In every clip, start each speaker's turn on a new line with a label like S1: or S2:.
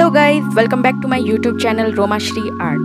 S1: Hello guys, welcome back to my YouTube channel Roma Shree Art.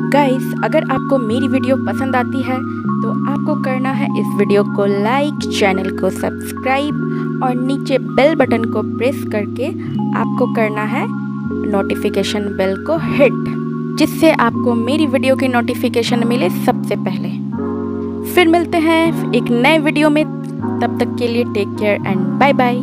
S1: Guys, अगर आपको मेरी वीडियो पसंद आती है तो आपको करना है इस वीडियो को लाइक, चैनल को सब्सक्राइब और नीचे बेल बटन को प्रेस करके आपको करना है नोटिफिकेशन बेल को हिट, जिससे आपको मेरी वीडियो की नोटिफिकेशन मिले सबसे पहले। फिर मिलते हैं एक नए वीडियो में, तब तक के लिए take care and bye bye.